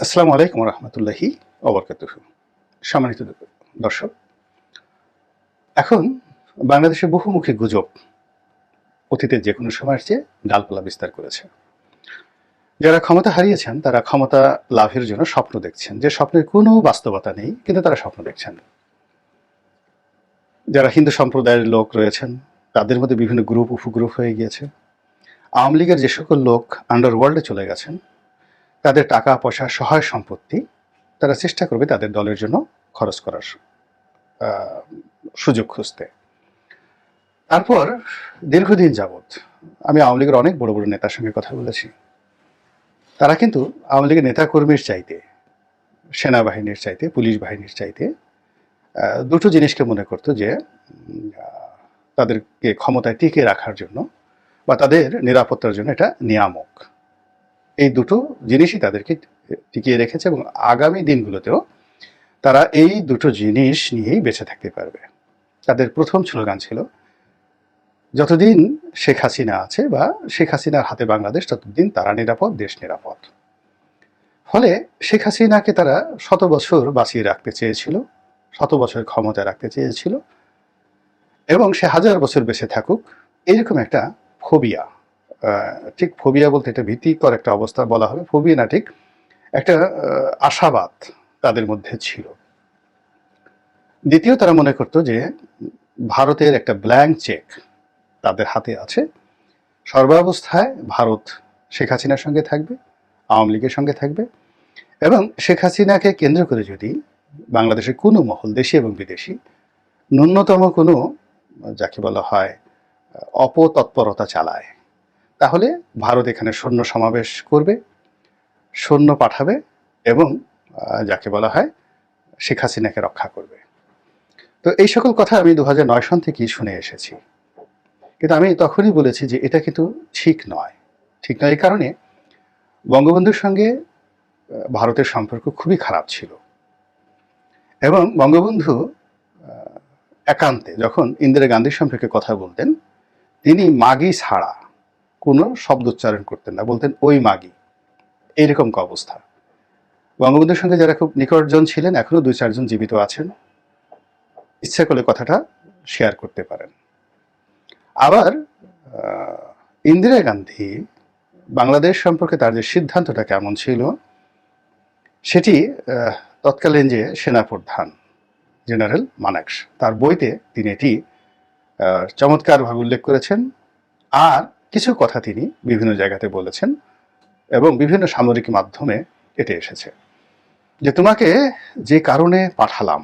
আসসালামু আলাইকুম রহমতুল্লাহি ওবরকাতুহু। সম্মানিত দর্শক, এখন বাংলাদেশে বহুমুখী গুজব অতীতের যে কোনো সময়ের চেয়ে ডালপালা বিস্তার করেছে। যারা ক্ষমতা হারিয়েছেন তারা ক্ষমতা লাভের জন্য স্বপ্ন দেখছেন, যে স্বপ্নের কোনো বাস্তবতা নেই, কিন্তু তারা স্বপ্ন দেখছেন। যারা হিন্দু সম্প্রদায়ের লোক রয়েছেন তাদের মধ্যে বিভিন্ন গ্রুপ উপগ্রুপ হয়ে গিয়েছে। আওয়ামী লীগের যে সকল লোক আন্ডারওয়ার্ল্ডে চলে গেছেন, তাদের টাকা পয়সা সহায় সম্পত্তি তারা চেষ্টা করবে তাদের দলের জন্য খরচ করার সুযোগ খুঁজতে। তারপর দীর্ঘদিন যাবৎ আমি আওয়ামী লীগের অনেক বড় বড় নেতার সঙ্গে কথা বলেছি। তারা কিন্তু আওয়ামী লীগের নেতাকর্মীর চাইতে, সেনাবাহিনীর চাইতে, পুলিশ বাহিনীর চাইতে দুটো জিনিসকে মনে করতো যে তাদেরকে ক্ষমতায় টিকে রাখার জন্য বা তাদের নিরাপত্তার জন্য এটা নিয়ামক। এই দুটো জিনিসই তাদেরকে টিকিয়ে রেখেছে এবং আগামী দিনগুলোতেও তারা এই দুটো জিনিস নিয়েই বেঁচে থাকতে পারবে। তাদের প্রথম স্লোগান ছিল, যতদিন শেখ হাসিনা আছে বা শেখ হাসিনার হাতে বাংলাদেশ, ততদিন তারা নিরাপদ, দেশ নিরাপদ। ফলে শেখ হাসিনাকে তারা 100 বছর বাঁচিয়ে রাখতে চেয়েছিল, 100 বছর ক্ষমতায় রাখতে চেয়েছিল এবং সে 1000 বছর বেঁচে থাকুক, এইরকম একটা ফোবিয়া, ঠিক ফোবিয়া বলতে এটা ভীতিকর একটা অবস্থা বলা হবে, ফোবিয়া না, ঠিক একটা আশাবাদ তাদের মধ্যে ছিল। দ্বিতীয়, তারা মনে করতো যে ভারতের একটা ব্ল্যাঙ্ক চেক তাদের হাতে আছে, সর্বাবস্থায় ভারত শেখ হাসিনার সঙ্গে থাকবে, আওয়ামী লীগের সঙ্গে থাকবে এবং শেখ হাসিনাকে কেন্দ্র করে যদি বাংলাদেশের কোনো মহল, দেশি এবং বিদেশি, ন্যূনতম কোনো যাকে বলা হয় অপতৎপরতা চালায়, তাহলে ভারত এখানে সৈন্য সমাবেশ করবে, সৈন্য পাঠাবে এবং যাকে বলা হয় শেখ হাসিনাকে রক্ষা করবে। তো এই সকল কথা আমি 2009 সন থেকেই শুনে এসেছি, কিন্তু আমি তখনই বলেছি যে এটা কিন্তু ঠিক নয়। ঠিক নয় এই কারণে, বঙ্গবন্ধুর সঙ্গে ভারতের সম্পর্ক খুবই খারাপ ছিল এবং বঙ্গবন্ধু একান্তে যখন ইন্দিরা গান্ধীর সম্পর্কে কথা বলতেন, তিনি মাগি ছাড়া কোনো শব্দ উচ্চারণ করতেন না, বলতেন ওই মাগি, এইরকম অবস্থা। বঙ্গবন্ধুর সঙ্গে যারা খুব নিকটজন ছিলেন, এখনো 2-4 জন জীবিত আছেন, ইচ্ছা করলে কথাটা শেয়ার করতে পারেন। আবার ইন্দিরা গান্ধী বাংলাদেশ সম্পর্কে তার যে সিদ্ধান্তটা কেমন ছিল, সেটি তৎকালীন যে সেনাপ্রধান জেনারেল মানেকশ, তার বইতে তিনি এটি চমৎকারভাবে উল্লেখ করেছেন। আর কিছু কথা তিনি বিভিন্ন জায়গাতে বলেছেন এবং বিভিন্ন সামরিক মাধ্যমে এটি এসেছে, যে তোমাকে যে কারণে পাঠালাম,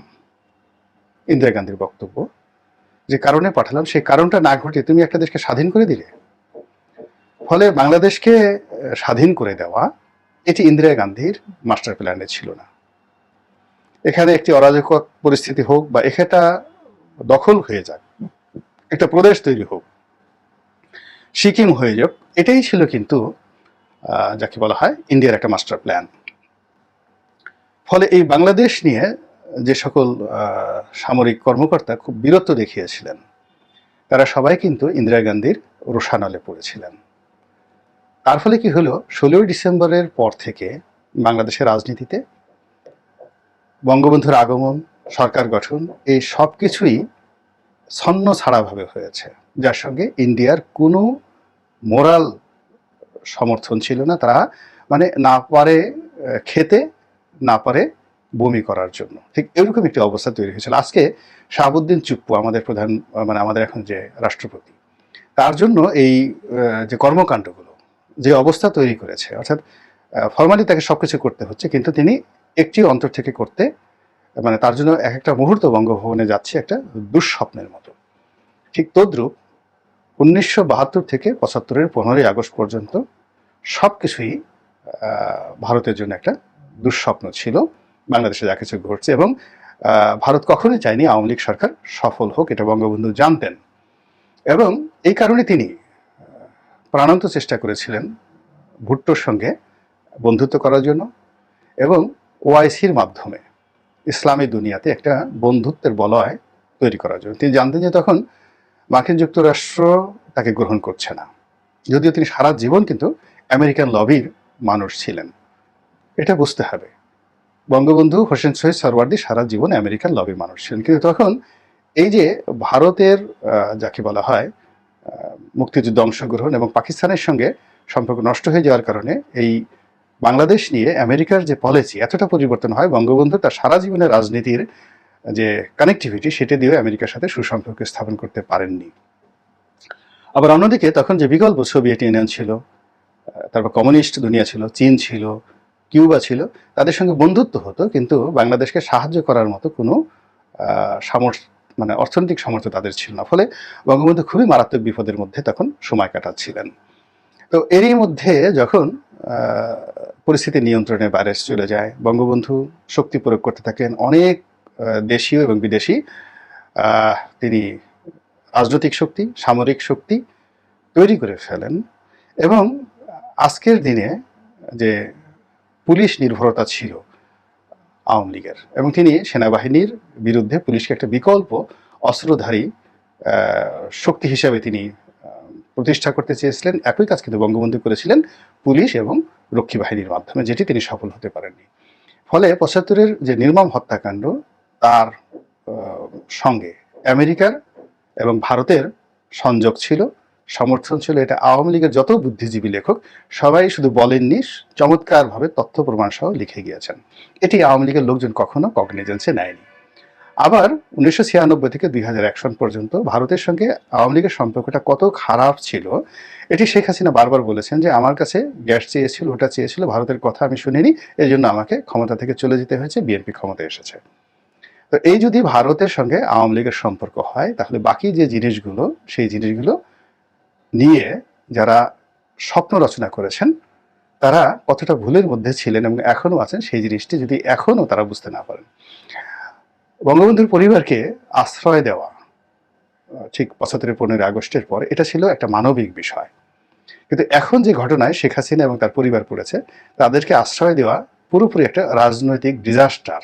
ইন্দিরা গান্ধীর বক্তব্য, যে কারণে পাঠালাম সেই কারণটা না ঘটিয়ে তুমি একটা দেশকে স্বাধীন করে দিলে। ফলে বাংলাদেশকে স্বাধীন করে দেওয়া এটি ইন্দিরা গান্ধীর মাস্টার প্ল্যানে ছিল না। এখানে একটি অরাজক পরিস্থিতি হোক বা এখানটা দখল হয়ে যাক, একটা প্রদেশ তৈরি হোক, সিকিম হয়ে যাক, এটাই ছিল কিন্তু যাকে বলা হয় ইন্ডিয়ার একটা মাস্টার প্ল্যান। ফলে এই বাংলাদেশ নিয়ে যে সকল সামরিক কর্মকর্তা খুব বীরত্ব দেখিয়েছিলেন, তারা সবাই কিন্তু ইন্দিরা গান্ধীর রোষানলে পড়েছিলেন। তার ফলে কি হলো, 16ই ডিসেম্বরের পর থেকে বাংলাদেশের রাজনীতিতে বঙ্গবন্ধুর আগমন, সরকার গঠন, এই সব কিছুই ছন্ন ছাড়াভাবে হয়েছে, যার সঙ্গে ইন্ডিয়ার কোনো মোরাল সমর্থন ছিল না। তারা মানে না পারে খেতে, না পারে বমি করার জন্য, ঠিক এরকম একটি অবস্থা তৈরি হয়েছিল। আজকে শাহাবুদ্দিন চুপ্পু আমাদের প্রধান, মানে আমাদের এখন যে রাষ্ট্রপতি, তার জন্য এই যে কর্মকাণ্ডগুলো, যে অবস্থা তৈরি করেছে, অর্থাৎ ফর্মালি তাকে সবকিছু করতে হচ্ছে, কিন্তু তিনি একটি অন্তর থেকে করতে, মানে তার জন্য এক একটা মুহূর্ত বঙ্গভবনে যাচ্ছে একটা দুঃস্বপ্নের মতো। ঠিক তদ্রূপ 1972 থেকে 75-এর 15ই আগস্ট পর্যন্ত সব কিছুই ভারতের জন্য একটা দুঃস্বপ্ন ছিল। বাংলাদেশে যা কিছু ঘটছে, এবং ভারত কখনোই চায়নি আওয়ামী লীগ সরকার সফল হোক, এটা বঙ্গবন্ধু জানতেন এবং এই কারণে তিনি প্রাণান্ত চেষ্টা করেছিলেন ভুট্টোর সঙ্গে বন্ধুত্ব করার জন্য এবং ওআইসির মাধ্যমে ইসলামী দুনিয়াতে একটা বন্ধুত্বের বলয় তৈরি করার জন্য। তিনি জানতেন যে তখন মার্কিন যুক্তরাষ্ট্র তাকে গ্রহণ করছে না, যদিও তিনি সারা জীবন কিন্তু আমেরিকান লবির মানুষ ছিলেন। এটা বুঝতে হবে। বঙ্গবন্ধু হোসেন শহীদ সোহরাওয়ার্দী সারা জীবন আমেরিকার লবির মানুষ ছিলেন, কিন্তু তখন এই যে ভারতের যাকে বলা হয় মুক্তিযুদ্ধে অংশগ্রহণ এবং পাকিস্তানের সঙ্গে সম্পর্ক নষ্ট হয়ে যাওয়ার কারণে এই বাংলাদেশ নিয়ে আমেরিকার যে পলিসি এতটা পরিবর্তন হয়, বঙ্গবন্ধু তার সারা জীবনের রাজনীতির যে কানেক্টিভিটি সেটা দিয়ে আমেরিকার সাথে সুসম্পর্ক স্থাপন করতে পারেননি। আবার অন্যদিকে তখন যে বিকল্প সোভিয়েত ইউনিয়ন ছিল, তারপর কমিউনিস্ট দুনিয়া ছিল, চীন ছিল, কিউবা ছিল, তাদের সঙ্গে বন্ধুত্ব হতো, কিন্তু বাংলাদেশকে সাহায্য করার মতো কোনো সামর্থ্য মানে অর্থনৈতিক সামর্থ্য তাদের ছিল না। ফলে বঙ্গবন্ধু খুবই মারাত্মক বিপদের মধ্যে তখন সময় কাটাচ্ছিলেন। তো এরই মধ্যে যখন পরিস্থিতি নিয়ন্ত্রণের বাইরে চলে যায়, বঙ্গবন্ধু শক্তি প্রয়োগ করতে থাকেন, অনেক দেশীয় এবং বিদেশি তিনি রাজনৈতিক শক্তি, সামরিক শক্তি তৈরি করে ফেলেন। এবং আজকের দিনে যে পুলিশ নির্ভরতা ছিল আওয়ামী লীগের, এবং তিনি সেনাবাহিনীর বিরুদ্ধে পুলিশকে একটা বিকল্প অস্ত্রধারী শক্তি হিসাবে তিনি প্রতিষ্ঠা করতে চেয়েছিলেন। একই কাজ কিন্তু বঙ্গবন্ধু করেছিলেন পুলিশ এবং রক্ষী বাহিনীর মাধ্যমে, যেটি তিনি সফল হতে পারেননি। ফলে ৭৫-এর যে নির্মম হত্যাকাণ্ড, তার সঙ্গে আমেরিকার এবং ভারতের সংযোগ ছিল, সমর্থন ছিল। এটা আওয়ামী লীগের যত বুদ্ধিজীবী লেখক সবাই শুধু বলেননি, চমৎকারভাবে তথ্য প্রমাণ সহ লিখে গিয়েছেন। এটি আওয়ামী লীগের লোকজন কখনো কগনিজেন্সে নেয়নি। আবার ১৯৯৬ থেকে ২০০১ সন পর্যন্ত ভারতের সঙ্গে আওয়ামী লীগের সম্পর্কটা কত খারাপ ছিল এটি শেখ হাসিনা বারবার বলেছেন, যে আমার কাছে গ্যাস চেয়েছিল, ওটা চেয়েছিল, ভারতের কথা আমি শুনিনি, এই জন্য আমাকে ক্ষমতা থেকে চলে যেতে হয়েছে, বিএনপি ক্ষমতায় এসেছে। তো এই যদি ভারতের সঙ্গে আওয়ামী লীগের সম্পর্ক হয়, তাহলে বাকি যে জিনিসগুলো, সেই জিনিসগুলো নিয়ে যারা স্বপ্ন রচনা করেছেন তারা কতটা ভুলের মধ্যে ছিলেন এবং এখনো আছেন, সেই জিনিসটি যদি এখনো তারা বুঝতে না পারেন। বঙ্গবন্ধুর পরিবারকে আশ্রয় দেওয়া ঠিক ৭৫ 15 আগস্টের পর, এটা ছিল একটা মানবিক বিষয়। কিন্তু এখন যে ঘটনায় শেখ হাসিনা এবং তার পরিবার পড়েছে, তাদেরকে আশ্রয় দেওয়া পুরোপুরি একটা রাজনৈতিক ডিজাস্টার,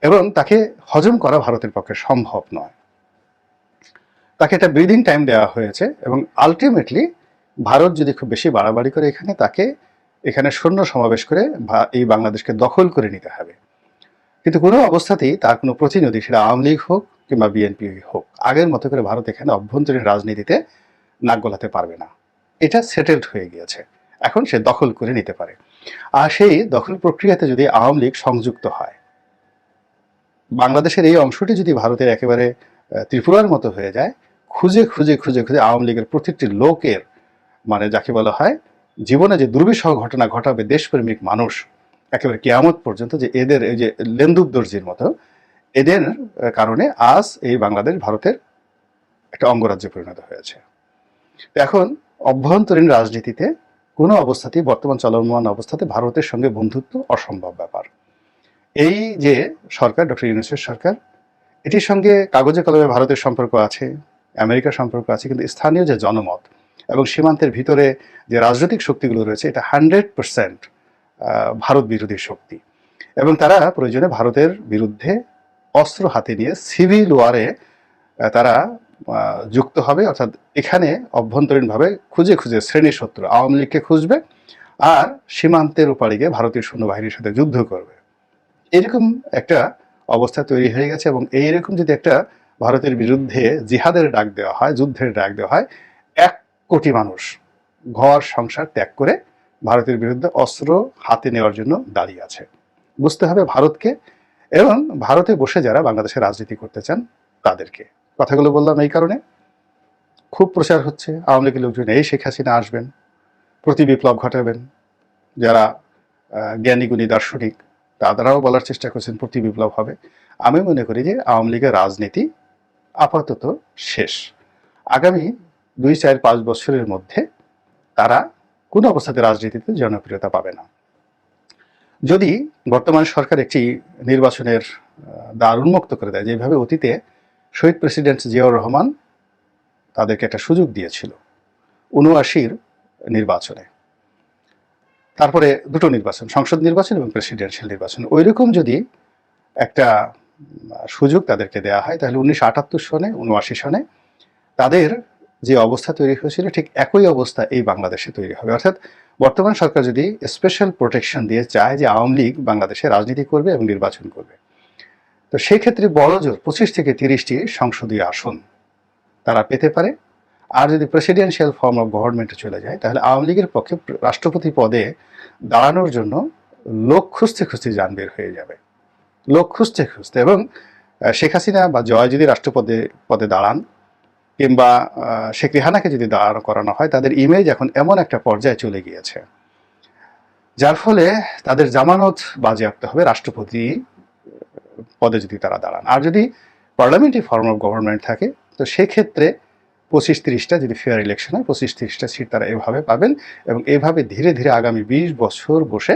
এবং তাকে হজম করা ভারতের পক্ষে সম্ভব নয়। তাকে একটা ব্রিদিং টাইম দেওয়া হয়েছে, এবং আলটিমেটলি ভারত যদি খুব বেশি বাড়াবাড়ি করে তাকে এখানে সৈন্য সমাবেশ করে এই বাংলাদেশকে দখল করে নিতে হবে। কিন্তু কোনো অবস্থাতেই তার কোনো প্রতিনিধি, সেটা আওয়ামী লীগ হোক কিংবা বিএনপি হোক, আগের মতো করে ভারত এখানে অভ্যন্তরীণ রাজনীতিতে নাক গলাতে পারবে না। এটা সেটেলড হয়ে গিয়েছে, এখন সে দখল করে নিতে পারে। আর সেই দখল প্রক্রিয়াতে যদি আওয়ামী লীগ সংযুক্ত হয়, বাংলাদেশের এই অংশটি যদি ভারতের একেবারে ত্রিপুরার মতো হয়ে যায়, খুঁজে খুঁজে খুঁজে খুঁজে আওয়ামী লীগের প্রতিটি লোকের মানে যাকে বলা হয় জীবনে যে দুর্বিষহ ঘটনা ঘটাবে দেশপ্রেমিক মানুষ একেবারে কিয়ামত পর্যন্ত, যে এদের এই যে লেন্দুব দর্জির মতো, এদের কারণে আজ এই বাংলাদেশ ভারতের একটা অঙ্গরাজ্যে পরিণত হয়েছে। এখন অভ্যন্তরীণ রাজনীতিতে কোনো অবস্থাতেই বর্তমান চলমান অবস্থাতে ভারতের সঙ্গে বন্ধুত্ব অসম্ভব ব্যাপার। এই যে সরকার, ডক্টর ইউনূসের সরকার, এটির সঙ্গে কাগজে কলমে ভারতের সম্পর্ক আছে, আমেরিকার সম্পর্ক আছে, কিন্তু স্থানীয় যে জনমত এবং সীমান্তের ভিতরে যে রাজনৈতিক শক্তিগুলো রয়েছে, এটা 100% ভারত বিরোধী শক্তি, এবং তারা প্রয়োজনে ভারতের বিরুদ্ধে অস্ত্র হাতে নিয়ে সিভিল ওয়ারে তারা যুক্ত হবে। অর্থাৎ এখানে অভ্যন্তরীণভাবে খুঁজে খুঁজে শ্রেণী শত্রু আওয়ামী লীগকে খুঁজবে, আর সীমান্তের ওপারে গিয়ে ভারতীয় সৈন্যবাহিনীর সাথে যুদ্ধ করবে। এরকম একটা অবস্থা তৈরি হয়ে গেছে। এবং এইরকম যদি একটা ভারতের বিরুদ্ধে জিহাদের ডাক দেওয়া হয়, যুদ্ধের ডাক দেওয়া হয়, 1 কোটি মানুষ ঘর সংসার ত্যাগ করে ভারতের বিরুদ্ধে অস্ত্র হাতে নেওয়ার জন্য দাঁড়িয়ে আছে। বুঝতে হবে ভারতকে, এবং ভারতে বসে যারা বাংলাদেশে রাজনীতি করতে চান তাদেরকে। কথাগুলো বললাম এই কারণে, খুব প্রচার হচ্ছে আওয়ামী লীগের লোকজন এই শেখ হাসিনা আসবেন, প্রতি বিপ্লব ঘটাবেন। যারা জ্ঞানী গুণী দার্শনিক তারাও বলার চেষ্টা করছেন প্রতি বিপ্লব হবে। আমি মনে করি যে আওয়ামী লীগের রাজনীতি আপাতত শেষ। আগামী 2, 4, 5 বছরের মধ্যে তারা কোনো অবস্থাতে রাজনীতিতে জনপ্রিয়তা পাবে না। যদি বর্তমান সরকার একটি নির্বাচনের দ্বার উন্মুক্ত করে দেয়, যেভাবে অতীতে শহীদ প্রেসিডেন্ট জিয়াউর রহমান তাদেরকে একটা সুযোগ দিয়েছিল ৭৯-র নির্বাচনে, তারপরে 2টো নির্বাচন, সংসদ নির্বাচন এবং প্রেসিডেন্সিয়াল নির্বাচন, ওইরকম যদি একটা সুযোগ তাদেরকে দেওয়া হয়, তাহলে 1978 সনে 79 সনে তাদের যে অবস্থা তৈরি হয়েছিল ঠিক একই অবস্থা এই বাংলাদেশে তৈরি হবে। অর্থাৎ বর্তমান সরকার যদি স্পেশাল প্রোটেকশন দিয়ে চায় যে আওয়ামী লীগ বাংলাদেশে রাজনীতি করবে এবং নির্বাচন করবে, তো সেক্ষেত্রে বড় জোর 25 থেকে 30টি সংসদীয় আসন তারা পেতে পারে। আর যদি প্রেসিডেন্সিয়াল ফর্ম অফ গভর্নমেন্টে চলে যায়, তাহলে আওয়ামী লীগের পক্ষে রাষ্ট্রপতি পদে দাঁড়ানোর জন্য লোক খুঁজতে খুঁজতে যান বের হয়ে যাবে, লোক খুঁজতে খুঁজতে। এবং শেখ হাসিনা বা জয় যদি পদে দাঁড়ান, কিংবা শেখ রেহানাকে যদি দাঁড়ানো করানো হয়, তাদের ইমেজ এখন এমন একটা পর্যায়ে চলে গিয়েছে যার ফলে তাদের জামানত বাজেয়াপ্ত হবে রাষ্ট্রপতি পদে যদি তারা দাঁড়ান। আর যদি পার্লামেন্টারি ফর্ম অফ গভর্নমেন্ট থাকে, তো সেক্ষেত্রে 25-30টা যদি ফেয়ার ইলেকশন হয়, 25-30টা সিট তারা এভাবে পাবেন। এবং এভাবে ধীরে ধীরে আগামী 20 বছর বসে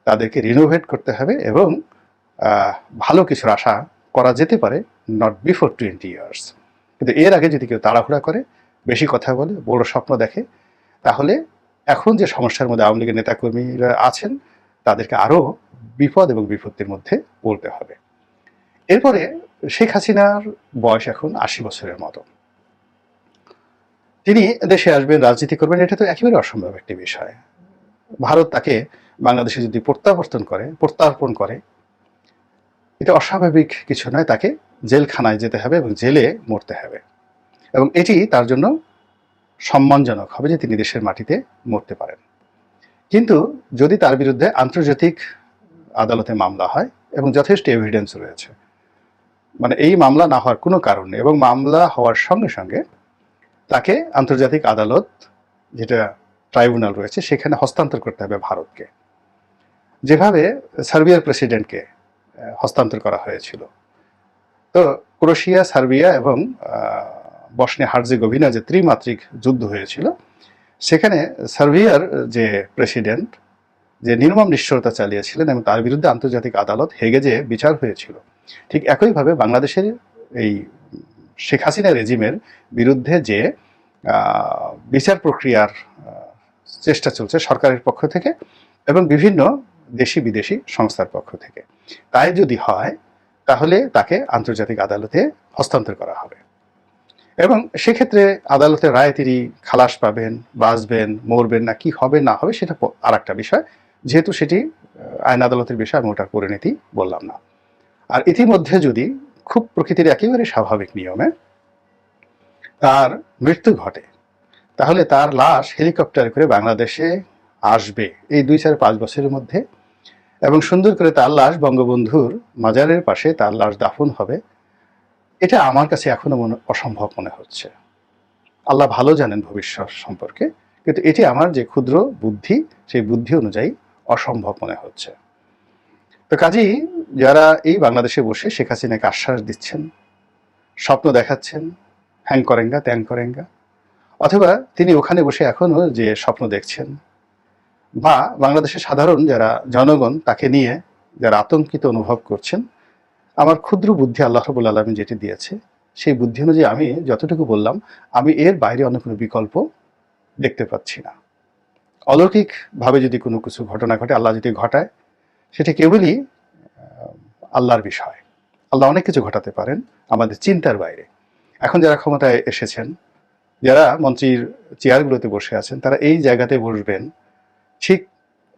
তাদেরকে রিনোভেট করতে হবে এবং ভালো কিছুর আশা করা যেতে পারে, নট বিফোর 20 ইয়ার্স। কিন্তু এর আগে যদি কেউ তাড়াহুড়া করে, বেশি কথা বলে, বড় স্বপ্ন দেখে, তাহলে এখন যে সমস্যার মধ্যে আওয়ামী লীগের নেতাকর্মীরা আছেন, তাদেরকে আরও বিপদ এবং বিপত্তির মধ্যে পড়তে হবে। এরপরে শেখ হাসিনার বয়স এখন 80 বছরের মতো। তিনি দেশে আসবেন, রাজনীতি করবেন, এটা তো একেবারে অসম্ভব একটি বিষয়। ভারত তাকে বাংলাদেশে যদি প্রত্যার্পণ করে, এটা অস্বাভাবিক কিছু নয়। তাকে জেলখানায় যেতে হবে এবং জেলে মরতে হবে, এবং এটি তার জন্য সম্মানজনক হবে যে তিনি দেশের মাটিতে মরতে পারেন। কিন্তু যদি তার বিরুদ্ধে আন্তর্জাতিক আদালতে মামলা হয় এবং যথেষ্ট এভিডেন্স রয়েছে, মানে এই মামলা না হওয়ার কোনো কারণ নেই, এবং মামলা হওয়ার সঙ্গে সঙ্গে তাকে আন্তর্জাতিক আদালত, যেটা ট্রাইব্যুনাল রয়েছে, সেখানে হস্তান্তর করতে হবে ভারতকে, যেভাবে সার্বিয়ার প্রেসিডেন্টকে হস্তান্তর করা হয়েছিল। তো ক্রোয়েশিয়া, সার্বিয়া এবং বসনিয়া হার্জেগোভিনা যে ত্রিমাত্রিক যুদ্ধ হয়েছিল, সেখানে সার্বিয়ার যে প্রেসিডেন্ট যে নির্মম নিষ্ঠুরতা চালিয়েছিলেন এবং তার বিরুদ্ধে আন্তর্জাতিক আদালত হেগে যে বিচার হয়েছিল, ঠিক একইভাবে বাংলাদেশের এই শেখ হাসিনা রেজিমের বিরুদ্ধে যে বিচার প্রক্রিয়ার চেষ্টা চলছে সরকারের পক্ষ থেকে এবং বিভিন্ন দেশি বিদেশি সংস্থার পক্ষ থেকে, তাই যদি হয় তাহলে তাকে আন্তর্জাতিক আদালতে হস্তান্তর করা হবে। এবং সেক্ষেত্রে আদালতের রায়ে তিনি খালাস পাবেন, বাঁচবেন, মরবেন না কি হবে না হবে সেটা আর একটা বিষয়, যেহেতু সেটি আইন আদালতের বিষয়, আমি ওটার পরিণতি বললাম না। আর ইতিমধ্যে যদি খুব প্রকৃতির একেবারে স্বাভাবিক নিয়মে তার মৃত্যু ঘটে, তাহলে তার লাশ হেলিকপ্টারে করে বাংলাদেশে আসবে এই 2-4-5 বছরের মধ্যে, এবং সুন্দর করে তার লাশ বঙ্গবন্ধুর মাজারের পাশে তার লাশ দাফন হবে। এটা আমার কাছে এখনো অসম্ভব মনে হচ্ছে। আল্লাহ ভালো জানেন ভবিষ্যৎ সম্পর্কে, কিন্তু এটি আমার যে ক্ষুদ্র বুদ্ধি, সেই বুদ্ধি অনুযায়ী অসম্ভব মনে হচ্ছে। তো কাজেই যারা এই বাংলাদেশে বসে শেখ হাসিনাকে আশ্বাস দিচ্ছেন, স্বপ্ন দেখাচ্ছেন, হ্যাং করেঙ্গা ত্যাং করেঙ্গা, অথবা তিনি ওখানে বসে এখনো যে স্বপ্ন দেখছেন, বা বাংলাদেশের সাধারণ যারা জনগণ তাকে নিয়ে যারা আতঙ্কিত অনুভব করছেন, আমার ক্ষুদ্র বুদ্ধি আল্লাহ রাব্বুল আলামিন যেটি দিয়েছে, সেই বুদ্ধি অনুযায়ী আমি যতটুকু বললাম, আমি এর বাইরে অন্য কোনো বিকল্প দেখতে পাচ্ছি না। অলৌকিকভাবে যদি কোনো কিছু ঘটনা ঘটে, আল্লাহ যদি ঘটায়, সেটা কেবলই আল্লাহর বিষয়। আল্লাহ অনেক কিছু ঘটাতে পারেন আমাদের চিন্তার বাইরে। এখন যারা ক্ষমতায় এসেছেন, যারা মন্ত্রীর চেয়ারগুলোতে বসে আছেন, তারা এই জায়গাতে বসবেন ঠিক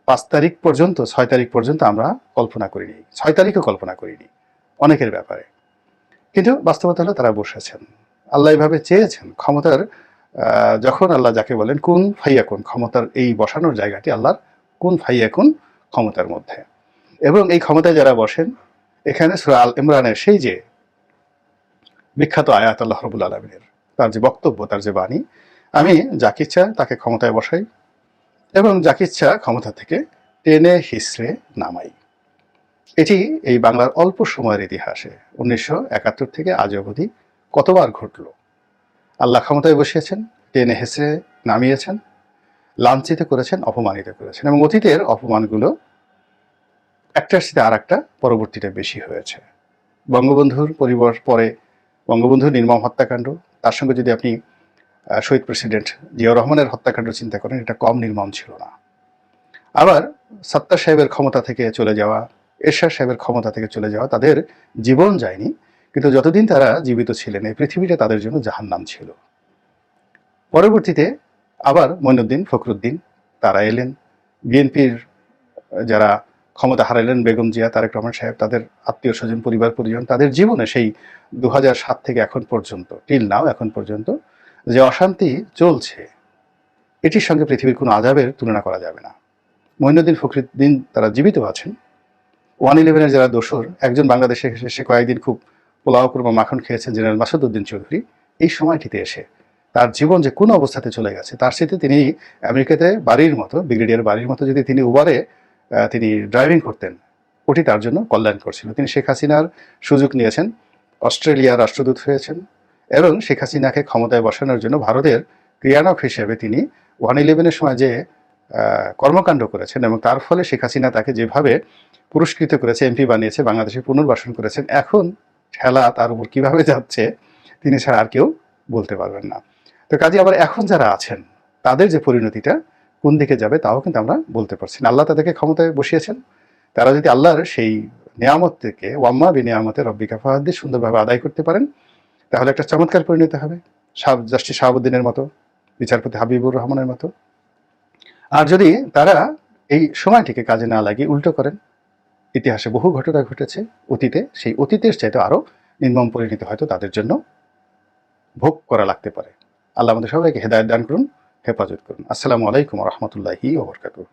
5 তারিখ পর্যন্ত, 6 তারিখ পর্যন্ত আমরা কল্পনা করিনি, 6 তারিখও কল্পনা করিনি অনেকের ব্যাপারে। কিন্তু বাস্তবতা হলো তারা বসেছেন, আল্লাহ এভাবে চেয়েছেন। ক্ষমতার যখন আল্লাহ যাকে বলেন কুন ফাইয়াকুন, ক্ষমতার এই বসানোর জায়গাটি আল্লাহর কুন ফাইয়াকুন ক্ষমতার মধ্যে। এবং এই ক্ষমতায় যারা বসেন, এখানে সূরা আল ইমরানের সেই যে বিখ্যাত আয়াত আল্লাহ রাব্বুল আলামিনের, তার যে বক্তব্য, তার যে বাণী, আমি যাকে ইচ্ছা তাকে ক্ষমতায় বসাই এবং যাকে ইচ্ছা ক্ষমতা থেকে টেনে হিসড়ে নামাই। এটি এই বাংলার অল্প সময়ের ইতিহাসে 1971 থেকে আজ অবধি কতবার ঘটল। আল্লাহ ক্ষমতায় বসিয়েছেন, টেনে হেসড়ে নামিয়েছেন, লাঞ্ছিত করেছেন, অপমানিত করেছেন, এবং অতীতের অপমানগুলো একটার সাথে আর একটা পরবর্তীতে বেশি হয়েছে। বঙ্গবন্ধুর পরে বঙ্গবন্ধুর নির্মম হত্যাকাণ্ড, তার সঙ্গে যদি আপনি শহীদ প্রেসিডেন্ট জিয়াউর রহমানের হত্যাকাণ্ড চিন্তা করেন, এটা কম নির্মম ছিল না। আবার সাত্তার সাহেবের ক্ষমতা থেকে চলে যাওয়া, এরশাদ সাহেবের ক্ষমতা থেকে চলে যাওয়া, তাদের জীবন যায়নি, কিন্তু যতদিন তারা জীবিত ছিলেন এই পৃথিবীটা তাদের জন্য জাহান্নাম ছিল। পরবর্তীতে আবার মঈনুদ্দিন, ফখরুদ্দিন, তারা এলেন। বিএনপির যারা ক্ষমতা হারালেন, বেগম জিয়া, তারেক রহমান সাহেব, তাদের আত্মীয় স্বজন, পরিবার পরিজন, তাদের জীবনে সেই 2007 থেকে এখন পর্যন্ত, টিল নাও, এখন পর্যন্ত যে অশান্তি চলছে, এটির সঙ্গে পৃথিবীর কোনো আযাবের তুলনা করা যাবে না। মঈনুদ্দিন ফখরুদ্দিন তারা জীবিত আছেন। 111-এর যারা দোসর, একজন বাংলাদেশে এসে কয়েকদিন খুব পোলাও কুরমা মাখন খেয়েছেন, জেনারেল মাসুদউদ্দিন চৌধুরী, এই সময়টিতে এসে তার জীবন যে কোন অবস্থাতে চলে গেছে, তার সাথে তিনি আমেরিকাতে বাড়ির মতো, ব্রিগেডিয়ার বাড়ির মতো যদি তিনি উবারে তিনি ড্রাইভিং করতেন, ওটি তার জন্য কল্যাণ করছিল। তিনি শেখ হাসিনার সুযোগ নিয়েছেন, অস্ট্রেলিয়ার রাষ্ট্রদূত হয়েছেন এবং শেখ হাসিনাকে ক্ষমতায় বসানোর জন্য ভারতের ক্রিয়ানক হিসেবে তিনি 111-এর সময় যে কর্মকাণ্ড করেছেন এবং তার ফলে শেখ হাসিনা তাকে যেভাবে পুরস্কৃত করেছে, এমপি বানিয়েছে, বাংলাদেশে পুনর্বাসন করেছেন, এখন ঠেলা তার উপর কিভাবে যাচ্ছে তিনি ছাড়া আর কেউ বলতে পারবেন না। তো কাজে আবার এখন যারা আছেন তাদের যে পরিণতিটা কোন দিকে যাবে তাও কিন্তু আমরা বলতে পারছি না। আল্লাহ তাদেরকে ক্ষমতায় বসিয়েছেন, তারা যদি আল্লাহর সেই নিয়ামত থেকে ওয়াম্মা বি নিয়ামতে রব্বিকা ফাহাদ্দি সুন্দরভাবে আদায় করতে পারেন, তাহলে একটা চমৎকার পরিণতি হবে, জাস্টিস শাহাবুদ্দিনের মতো, বিচারপতি হাবিবুর রহমানের মতো। আর যদি তারা এই সময়টিকে কাজে না লাগিয়ে উল্টো করেন, ইতিহাসে বহু ঘটনা ঘটেছে অতীতে, সেই অতীতের চাইতে আরো নির্মম পরিণতি হয়তো তাদের জন্য ভোগ করা লাগতে পারে। আল্লাহ আমাদের সবাইকে হেদায়েত দান করুন, হেফাজত করুন। আসসালামু আলাইকুম ওয়া রাহমাতুল্লাহি ওয়া বারাকাতুহু।